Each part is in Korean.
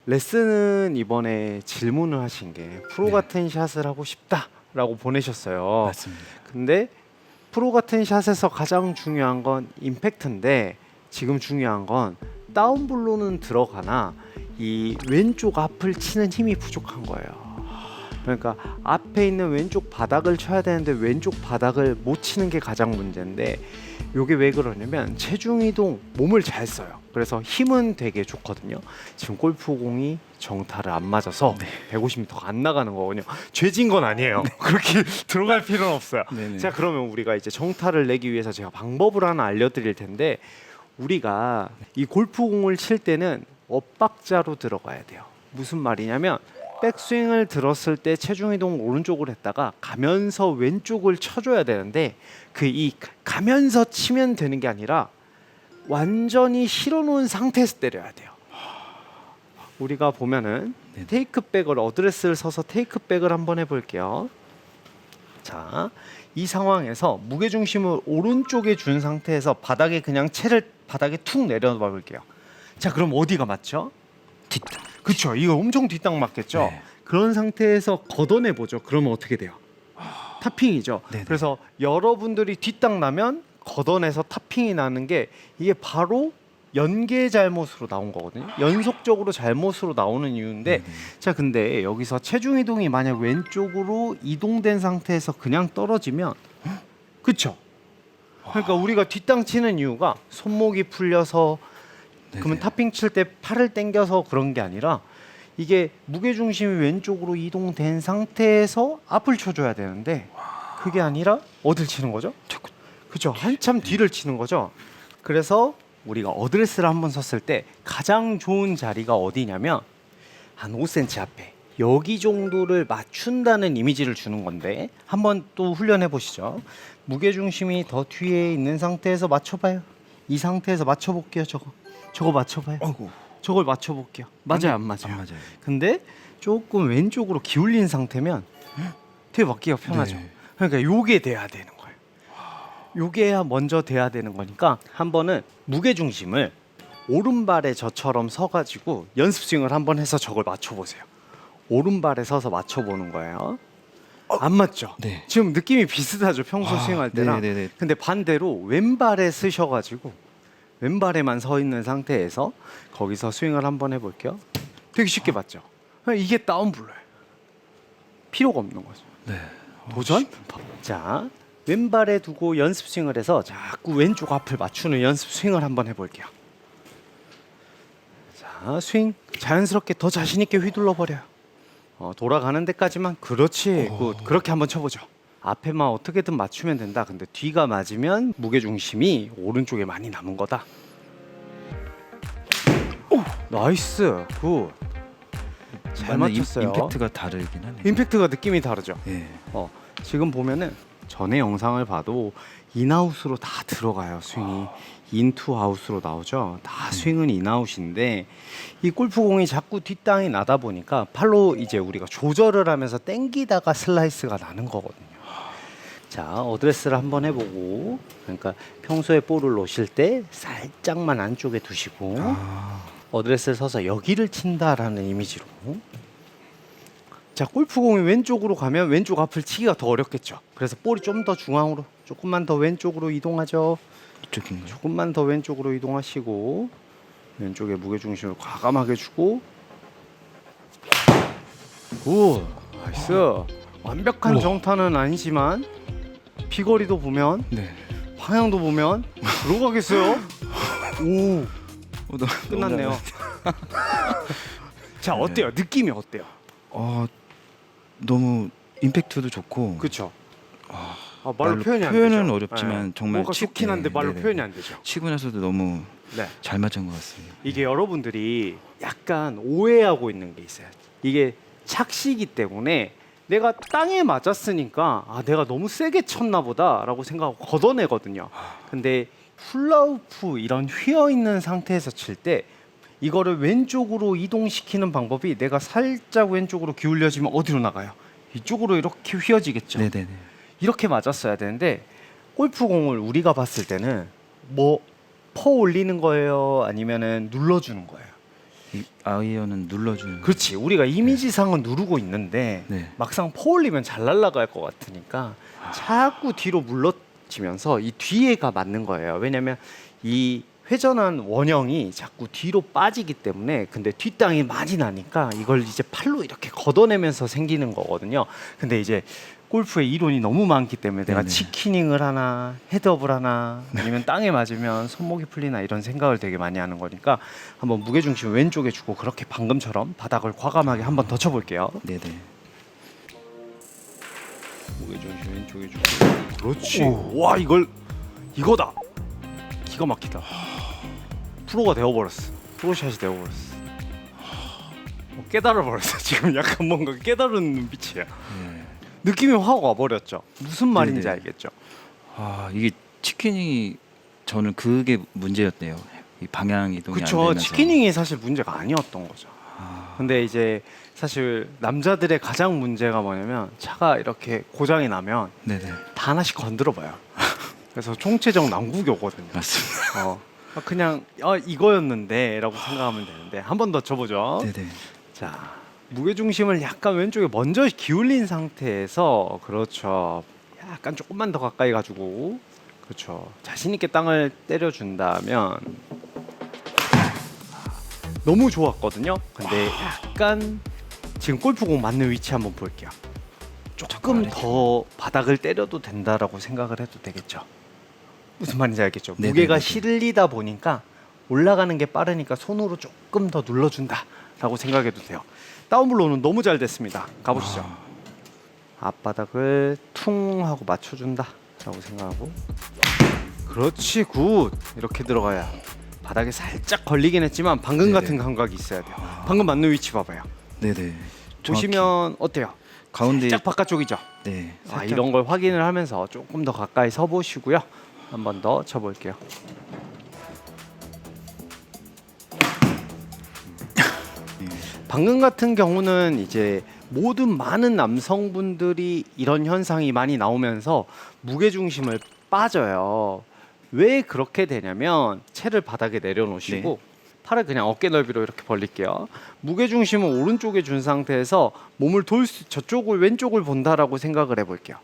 레슨은 이번에 질문을 하신 게 프로 네. 같은 샷을 하고 싶다라고 보내셨어요. 맞습니다. 근데 프로 같은 샷에서 가장 중요한 건 임팩트인데 지금 중요한 건 다운블로는 들어가나 이 왼쪽 앞을 치는 힘이 부족한 거예요. 그러니까 앞에 있는 왼쪽 바닥을 쳐야 되는데 왼쪽 바닥을 못 치는 게 가장 문제인데 요게 왜 그러냐면 체중 이동 몸을 잘 써요. 그래서 힘은 되게 좋거든요. 지금 골프공이 정타를 안 맞아서 150m가 안 나가는 거거든요. 죄진 건 아니에요. 그렇게 들어갈 필요는 없어요. 네네. 자, 그러면 우리가 이제 정타를 내기 위해서 제가 방법을 하나 알려드릴 텐데 우리가 이 골프공을 칠 때는 엇박자로 들어가야 돼요. 무슨 말이냐면 백스윙을 들었을 때 체중 이동 오른쪽으로 했다가 가면서 왼쪽을 쳐줘야 되는데 그 이 가면서 치면 되는 게 아니라 완전히 실어놓은 상태에서 때려야 돼요. 우리가 보면은 네네. 테이크백을 어드레스를 서서 테이크백을 한번 해볼게요. 자, 이 상황에서 무게중심을 오른쪽에 준 상태에서 바닥에 그냥 채를 바닥에 툭 내려봐 볼게요. 자, 그럼 어디가 맞죠? 뒷땅. 그쵸, 이거 엄청 뒷땅 맞겠죠. 네. 그런 상태에서 걷어내 보죠. 그러면 어떻게 돼요? 탑핑이죠. 네네. 그래서 여러분들이 뒷땅 나면 걷어내서 탑핑이 나는 게 이게 바로 연계 잘못으로 나온 거거든요. 연속적으로 잘못으로 나오는 이유인데 네네. 자, 근데 여기서 체중 이동이 만약 왼쪽으로 이동된 상태에서 그냥 떨어지면 그쵸? 그러니까 우리가 뒷땅 치는 이유가 손목이 풀려서 그러면 네네. 탑핑 칠 때 팔을 당겨서 그런 게 아니라 이게 무게중심이 왼쪽으로 이동된 상태에서 앞을 쳐줘야 되는데 그게 아니라 어딜 치는 거죠? 그죠? 한참 뒤를 치는 거죠. 그래서 우리가 어드레스를 한번 섰을 때 가장 좋은 자리가 어디냐면 한 5cm 앞에 여기 정도를 맞춘다는 이미지를 주는 건데 한번 또 훈련해 보시죠. 무게중심이 더 뒤에 있는 상태에서 맞춰봐요. 이 상태에서 맞춰볼게요. 저거 맞춰봐요. 어이구. 저걸 맞춰볼게요. 맞아요, 안 맞아요? 안 맞아요. 근데 조금 왼쪽으로 기울린 상태면 되게 맞기가 편하죠. 네. 그러니까 요게 돼야 되는 거예요. 요게 먼저 돼야 되는 거니까 한 번은 무게중심을 오른발에 저처럼 서가지고 연습 스윙을 한번 해서 저걸 맞춰보세요. 오른발에 서서 맞춰보는 거예요. 안 맞죠? 네. 지금 느낌이 비슷하죠, 평소 스윙할 때랑. 네네네. 근데 반대로 왼발에 쓰셔가지고 왼발에만 서 있는 상태에서 거기서 스윙을 한번 해볼게요. 되게 쉽게 맞죠? 이게 다운블로예요. 필요가 없는 거죠. 네. 도전? 자, 왼발에 두고 연습 스윙을 해서 자꾸 왼쪽 앞을 맞추는 연습 스윙을 한번 해볼게요. 자, 스윙 자연스럽게 더 자신 있게 휘둘러 버려요. 돌아가는 데까지만. 그렇지. 굿. 그렇게 한번 쳐보죠. 앞에만 어떻게든 맞추면 된다. 근데 뒤가 맞으면 무게중심이 오른쪽에 많이 남은 거다. 오, 나이스. 굿. 잘 맞네. 맞췄어요. 임팩트가 다르긴 하네요. 임팩트가 느낌이 다르죠. 예. 지금 보면은 전에 영상을 봐도 인아웃으로 다 들어가요. 스윙이 인투 아웃으로 나오죠. 다 스윙은 인아웃인데 이 골프공이 자꾸 뒷땅이 나다 보니까 팔로 이제 우리가 조절을 하면서 땡기다가 슬라이스가 나는 거거든요. 자, 어드레스를 한번 해보고, 그러니까 평소에 볼을 놓으실 때 살짝만 안쪽에 두시고 어드레스를 서서 여기를 친다라는 이미지로. 자, 골프공이 왼쪽으로 가면 왼쪽 앞을 치기가 더 어렵겠죠. 그래서 볼이 좀 더 중앙으로, 조금만 더 왼쪽으로 이동하죠. 이쪽인가요? 조금만 더 왼쪽으로 이동하시고 왼쪽에 무게중심을 과감하게 주고. 오, 나이스. 완벽한 우와. 정타는 아니지만 비거리도 보면 네. 방향도 보면 들어가겠어요. 오, 끝났네요. 자, 어때요? 느낌이 어때요? 너무 임팩트도 좋고. 그렇죠. 말로 말로 표현이 안 표현은 되죠. 어렵지만 정말 뭔가 좋긴 한데 말로 네네. 표현이 안 되죠. 치고 나서도 너무 네. 잘 맞은 것 같습니다. 이게 여러분들이 약간 오해하고 있는 게 있어요. 이게 착시기 때문에 내가 땅에 맞았으니까 내가 너무 세게 쳤나 보다라고 생각하고 걷어내거든요. 근데 훌라후프 이런 휘어 있는 상태에서 칠 때 이거를 왼쪽으로 이동시키는 방법이 내가 살짝 왼쪽으로 기울여지면 어디로 나가요? 이쪽으로 이렇게 휘어지겠죠. 네네네. 이렇게 맞았어야 되는데 골프공을 우리가 봤을 때는 뭐 퍼 올리는 거예요? 아니면은 눌러주는 거예요? 이 아이언은 눌러주는. 그렇지. 우리가 이미지상은 누르고 있는데 네. 막상 퍼올리면 잘 날아갈 것 같으니까 자꾸 뒤로 물러지면서 이 뒤에가 맞는 거예요. 왜냐면 이 회전한 원형이 자꾸 뒤로 빠지기 때문에 근데 뒷땅이 많이 나니까 이걸 이제 팔로 이렇게 걷어내면서 생기는 거거든요. 근데 이제 골프에 이론이 너무 많기 때문에 내가 네네. 치키닝을 하나 헤드업을 하나 아니면 땅에 맞으면 손목이 풀리나 이런 생각을 되게 많이 하는 거니까 한번 무게중심 왼쪽에 주고 그렇게 방금처럼 바닥을 과감하게 한번 더 쳐볼게요. 네네. 무게중심 왼쪽에 주고 그렇지. 와 이거다. 기가 막히다. 프로가 되어버렸어. 프로샷이 되어버렸어. 깨달아버렸어. 지금 약간 뭔가 깨달은 눈빛이야. 네. 느낌이 확 와버렸죠. 무슨 말인지 네네. 알겠죠? 아 이게 치킨이 저는 그게 문제였네요. 이 방향 이동이 안 그렇죠. 되면서. 치키닝이 사실 문제가 아니었던 거죠. 아, 근데 이제 사실 남자들의 가장 문제가 뭐냐면 차가 이렇게 고장이 나면 네네. 다 하나씩 건드려봐요. 그래서 총체적 난국이 오거든요. 맞습니다. 그냥 이거였는데라고 생각하면 되는데 한 번 더 쳐보죠. 네네. 자, 무게중심을 약간 왼쪽에 먼저 기울인 상태에서 그렇죠. 약간 조금만 더 가까이 가지고 그렇죠. 자신 있게 땅을 때려준다면 너무 좋았거든요. 근데 약간 지금 골프공 맞는 위치 한번 볼게요. 조금 더 바닥을 때려도 된다라고 생각을 해도 되겠죠. 무슨 말인지 알겠죠? 네네네네. 무게가 실리다 보니까 올라가는 게 빠르니까 손으로 조금 더 눌러준다라고 생각해도 돼요. 다운블로우는 너무 잘 됐습니다. 가보시죠. 앞바닥을 퉁 하고 맞춰준다라고 생각하고 그렇지 굿 이렇게 들어가야 바닥에 살짝 걸리긴 했지만 방금 네네. 같은 감각이 있어야 돼요. 방금 맞는 위치 봐봐요. 네네. 보시면 어때요? 가운데. 살짝 바깥쪽이죠? 네. 이런 걸 확인을 하면서 조금 더 가까이 서 보시고요. 한 번 더 쳐볼게요. 방금 같은 경우는 이제 모든 많은 남성분들이 이런 현상이 많이 나오면서 무게중심을 빠져요. 왜 그렇게 되냐면 채를 바닥에 내려놓으시고 팔을 그냥 어깨 넓이로 이렇게 벌릴게요. 무게중심은 오른쪽에 준 상태에서 몸을 저쪽을 왼쪽을 본다라고 생각을 해볼게요.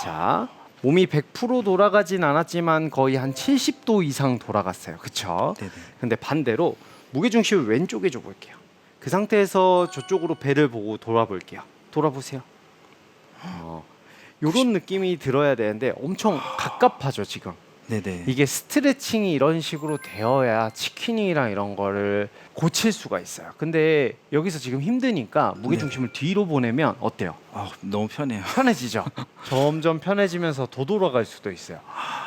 자, 몸이 100% 돌아가진 않았지만 거의 한 70도 이상 돌아갔어요. 그쵸? 네네. 근데 반대로 무게중심을 왼쪽에 줘볼게요. 그 상태에서 저쪽으로 배를 보고 돌아볼게요. 돌아보세요. 이런 느낌이 들어야 되는데 엄청 갑갑하죠 지금. 네네. 이게 스트레칭이 이런 식으로 되어야 치키닝이랑 이런 거를 고칠 수가 있어요. 근데 여기서 지금 힘드니까 무게중심을 뒤로 보내면 어때요? 아 너무 편해요. 편해지죠. 점점 편해지면서 더 돌아갈 수도 있어요.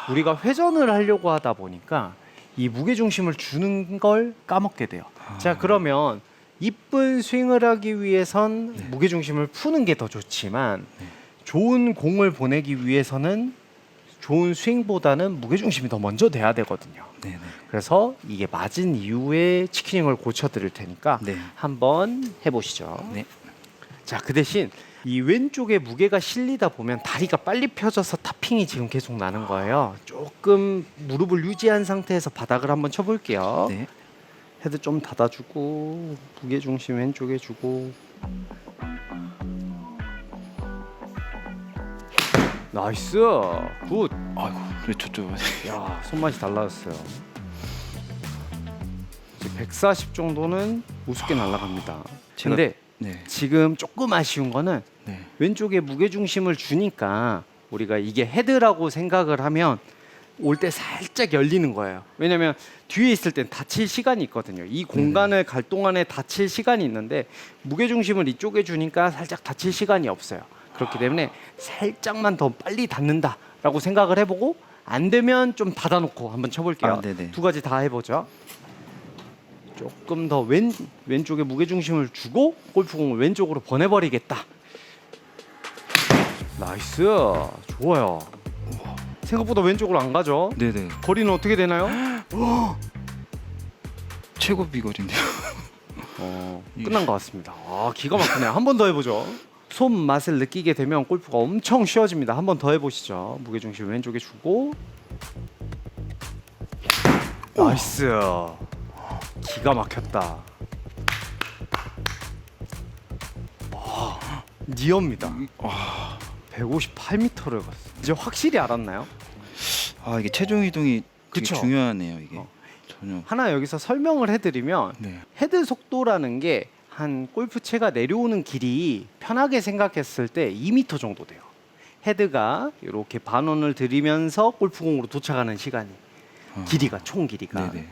우리가 회전을 하려고 하다 보니까 이 무게중심을 주는 걸 까먹게 돼요. 자, 그러면 이쁜 스윙을 하기 위해선 무게중심을 푸는 게 더 좋지만 좋은 공을 보내기 위해서는 좋은 스윙보다는 무게중심이 더 먼저 돼야 되거든요. 네네. 그래서 이게 맞은 이후에 치키닝을 고쳐드릴 테니까 네. 한번 해보시죠. 네. 자, 그 대신 이 왼쪽에 무게가 실리다 보면 다리가 빨리 펴져서 타핑이 지금 계속 나는 거예요. 조금 무릎을 유지한 상태에서 바닥을 한번 쳐볼게요. 네. 헤드 좀 닫아주고 무게중심 왼쪽에 주고 나이스 굿. 아이고 왜 저쪽. 야, 손맛이 달라졌어요. 이제 140 정도는 우습게 날아갑니다. 근데 네. 지금 조금 아쉬운 거는 네. 왼쪽에 무게중심을 주니까 우리가 이게 헤드라고 생각을 하면 올 때 살짝 열리는 거예요. 왜냐면 뒤에 있을 땐 다칠 시간이 있거든요. 이 공간을 갈 동안에 다칠 시간이 있는데 무게중심을 이쪽에 주니까 살짝 다칠 시간이 없어요. 그렇기 때문에 살짝만 더 빨리 닿는다라고 생각을 해보고 안 되면 좀 닫아놓고 한번 쳐볼게요. 네네. 두 가지 다 해보죠. 조금 더 왼쪽에 무게중심을 주고 골프공을 왼쪽으로 보내버리겠다. 나이스, 좋아요. 생각보다 왼쪽으로 안 가죠? 네네. 거리는 어떻게 되나요? 최고 비거리인데요. 끝난 것 같습니다. 기가 막히네요. 한 번 더 해보죠. 손 맛을 느끼게 되면 골프가 엄청 쉬워집니다. 한 번 더 해보시죠. 무게중심 왼쪽에 주고 나이스. 기가 막혔다. 니어입니다. 158m를 갔어. 이제 확실히 알았나요? 아 이게 체중 이동이 되게 그쵸? 중요하네요. 이게 어. 전혀. 하나 여기서 설명을 해드리면 네. 헤드 속도라는 게 한 골프채가 내려오는 길이 편하게 생각했을 때 2m 정도 돼요. 헤드가 이렇게 반원을 들이면서 골프공으로 도착하는 시간이 길이가 총 길이가 네네.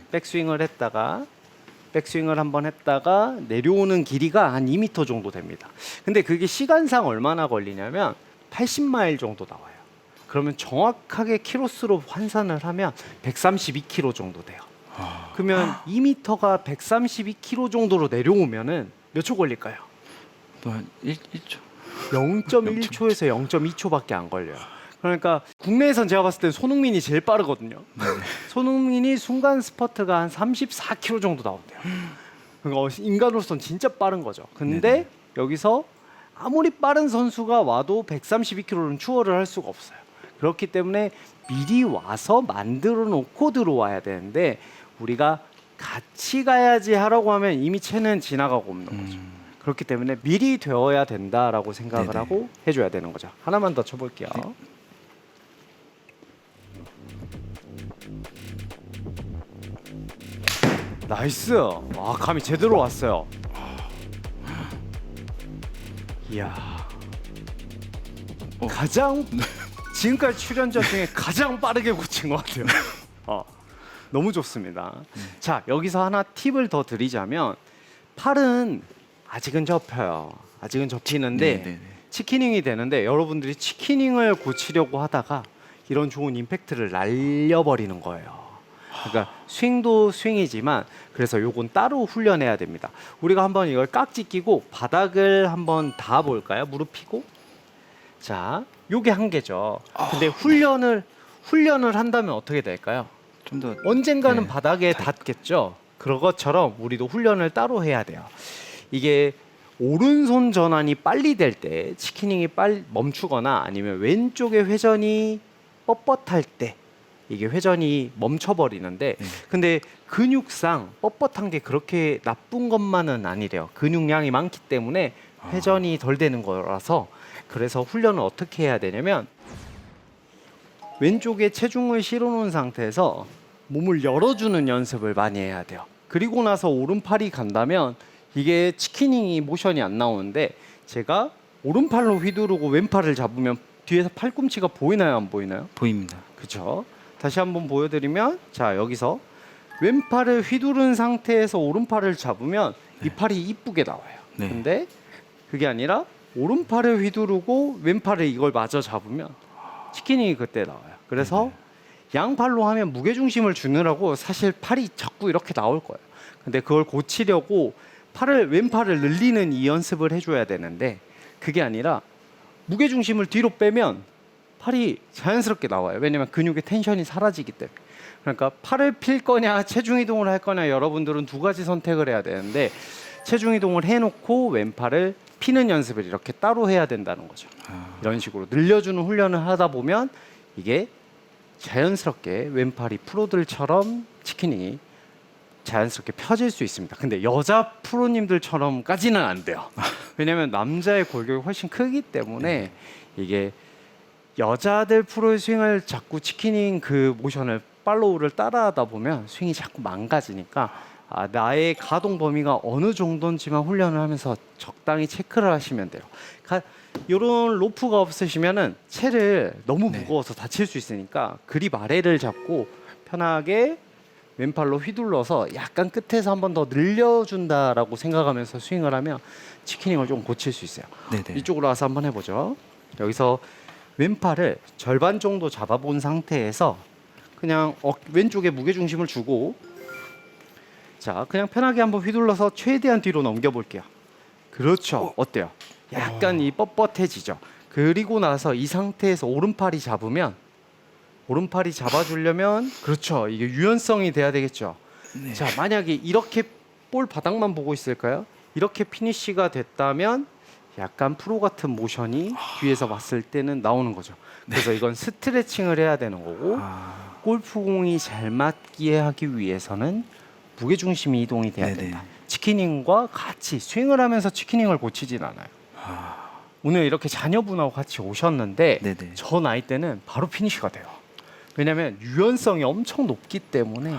백스윙을 한번 했다가 내려오는 길이가 한 2m 정도 됩니다. 근데 그게 시간상 얼마나 걸리냐면 80마일 정도 나와요. 그러면 정확하게 키로수로 환산을 하면 132km 정도 돼요. 그러면 2m가 132km 정도로 내려오면은 몇 초 걸릴까요? 뭐한 1초. 0.1초에서 0.2초밖에 안 걸려요. 그러니까 국내에선 제가 봤을 때 손흥민이 제일 빠르거든요. 손흥민이 순간 스퍼트가 한 34km 정도 나온대요. 그러니까 인간으로서는 진짜 빠른 거죠. 근데 네네. 여기서 아무리 빠른 선수가 와도 132km는 추월을 할 수가 없어요. 그렇기 때문에 미리 와서 만들어 놓고 들어와야 되는데 우리가 같이 가야지 하라고 하면 이미 채는 지나가고 없는 거죠. 그렇기 때문에 미리 되어야 된다라고 생각을 네네. 하고 해줘야 되는 거죠. 하나만 더 쳐볼게요. 나이스. 아 감이 제대로 왔어요. 이야. 가장 지금까지 출연자 중에 가장 빠르게 고친 것 같아요. 너무 좋습니다. 자 여기서 하나 팁을 더 드리자면 팔은 아직은 접혀요. 아직은 접히는데 네네네. 치키닝이 되는데 여러분들이 치키닝을 고치려고 하다가 이런 좋은 임팩트를 날려버리는 거예요. 그러니까 스윙도 스윙이지만 그래서 요건 따로 훈련해야 됩니다. 우리가 한번 이걸 깍지 끼고 바닥을 한번 닿아 볼까요? 무릎 펴고. 자, 요게 한계죠. 근데 훈련을 한다면 어떻게 될까요? 좀 더 언젠가는 네. 바닥에 닿겠죠. 그런 것처럼 우리도 훈련을 따로 해야 돼요. 이게 오른손 전환이 빨리 될 때 치키닝이 빨리 멈추거나 아니면 왼쪽의 회전이 뻣뻣할 때 이게 회전이 멈춰버리는데 네. 근데 근육상 뻣뻣한 게 그렇게 나쁜 것만은 아니래요. 근육량이 많기 때문에 회전이 덜 되는 거라서 그래서 훈련을 어떻게 해야 되냐면 왼쪽에 체중을 실어놓은 상태에서 몸을 열어주는 연습을 많이 해야 돼요. 그리고 나서 오른팔이 간다면 이게 치키닝이 모션이 안 나오는데 제가 오른팔로 휘두르고 왼팔을 잡으면 뒤에서 팔꿈치가 보이나요 안 보이나요? 보입니다. 그렇죠. 다시 한번 보여드리면 자 여기서 왼팔을 휘두른 상태에서 오른팔을 잡으면 이 팔이 이쁘게 나와요. 네. 근데 그게 아니라 오른팔을 휘두르고 왼팔을 이걸 마저 잡으면 치킨이 그때 나와요. 그래서 양팔로 하면 무게중심을 주느라고 사실 팔이 자꾸 이렇게 나올 거예요. 근데 그걸 고치려고 왼팔을 늘리는 이 연습을 해줘야 되는데 그게 아니라 무게중심을 뒤로 빼면 팔이 자연스럽게 나와요. 왜냐면 근육의 텐션이 사라지기 때문에. 그러니까 팔을 필 거냐 체중 이동을 할 거냐 여러분들은 두 가지 선택을 해야 되는데 체중 이동을 해놓고 왼팔을 피는 연습을 이렇게 따로 해야 된다는 거죠. 이런 식으로 늘려주는 훈련을 하다 보면 이게 자연스럽게 왼팔이 프로들처럼 치키닝이 자연스럽게 펴질 수 있습니다. 근데 여자 프로님들처럼까지는 안 돼요. 왜냐하면 남자의 골격이 훨씬 크기 때문에 이게 여자들 프로의 스윙을 자꾸 치키닝 그 모션을 팔로우를 따라하다 보면 스윙이 자꾸 망가지니까 나의 가동 범위가 어느 정도인지만 훈련을 하면서 적당히 체크를 하시면 돼요. 이런 로프가 없으시면은 채를 너무 무거워서 다칠 수 있으니까 그립 아래를 잡고 편하게 왼팔로 휘둘러서 약간 끝에서 한 번 더 늘려준다라고 생각하면서 스윙을 하면 치키닝을 좀 고칠 수 있어요. 네네. 이쪽으로 와서 한번 해보죠. 여기서 왼팔을 절반 정도 잡아본 상태에서 그냥 왼쪽에 무게중심을 주고 자 그냥 편하게 한번 휘둘러서 최대한 뒤로 넘겨볼게요. 그렇죠. 어때요? 약간 이 뻣뻣해지죠. 그리고 나서 이 상태에서 오른팔이 잡아주려면 그렇죠. 이게 유연성이 돼야 되겠죠. 네. 자 만약에 이렇게 볼 바닥만 보고 있을까요? 이렇게 피니쉬가 됐다면 약간 프로 같은 모션이 뒤에서 봤을 때는 나오는 거죠. 그래서 이건 스트레칭을 해야 되는 거고 골프공이 잘 맞게 하기 위해서는 무게중심이 이동이 돼야 네네. 된다. 치키닝과 같이 스윙을 하면서 치키닝을 고치진 않아요. 오늘 이렇게 자녀분하고 같이 오셨는데 네네. 저 나이 때는 바로 피니쉬가 돼요. 왜냐하면 유연성이 엄청 높기 때문에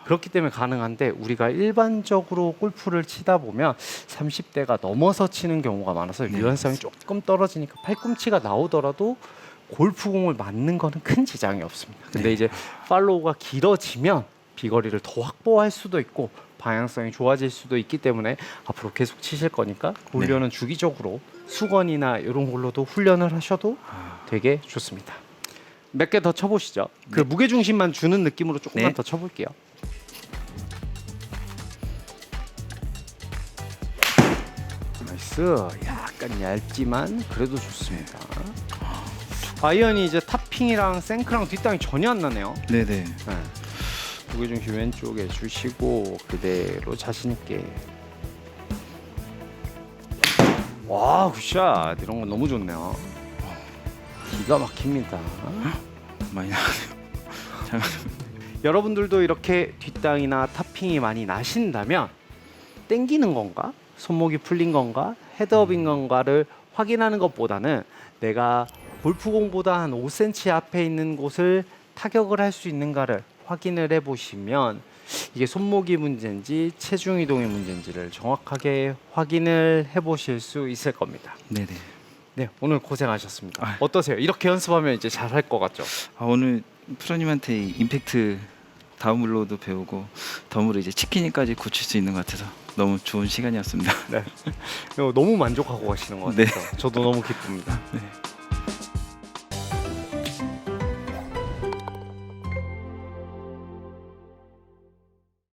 그렇기 때문에 가능한데 우리가 일반적으로 골프를 치다 보면 30대가 넘어서 치는 경우가 많아서 네, 유연성이 조금 떨어지니까 팔꿈치가 나오더라도 골프공을 맞는 거는 큰 지장이 없습니다. 근데 네. 이제 팔로우가 길어지면 비거리를 더 확보할 수도 있고 방향성이 좋아질 수도 있기 때문에 앞으로 계속 치실 거니까 그 훈련은 주기적으로 수건이나 이런 걸로도 훈련을 하셔도 되게 좋습니다. 몇 개 더 쳐보시죠. 그 네. 무게 중심만 주는 느낌으로 조금만 네. 더 쳐볼게요. 나이스. 약간 얇지만 그래도 좋습니다. 아이언이 이제 탑핑이랑 생크랑 뒷땅이 전혀 안 나네요. 네네. 네. 무게 중심 왼쪽에 주시고 그대로 자신 있게. 와, 굿샷. 이런 건 너무 좋네요. 기가 막힙니다. 많이 나가네요. 여러분들도 이렇게 뒷땅이나 탑핑이 많이 나신다면 땡기는 건가? 손목이 풀린 건가? 헤드업인 건가를 확인하는 것보다는 내가 골프공보다 한 5cm 앞에 있는 곳을 타격을 할 수 있는가를 확인을 해보시면 이게 손목이 문제인지 체중 이동의 문제인지를 정확하게 확인을 해보실 수 있을 겁니다. 네네. 네, 오늘 고생하셨습니다. 아. 어떠세요? 이렇게 연습하면 이제 잘할 것 같죠? 오늘 프로님한테 이 임팩트 다운블로우도 배우고 덤으로 이제 치킨이까지 고칠 수 있는 것 같아서 너무 좋은 시간이었습니다. 네, 너무 만족하고 가시는 것 같아서 저도 너무 기쁩니다. 네.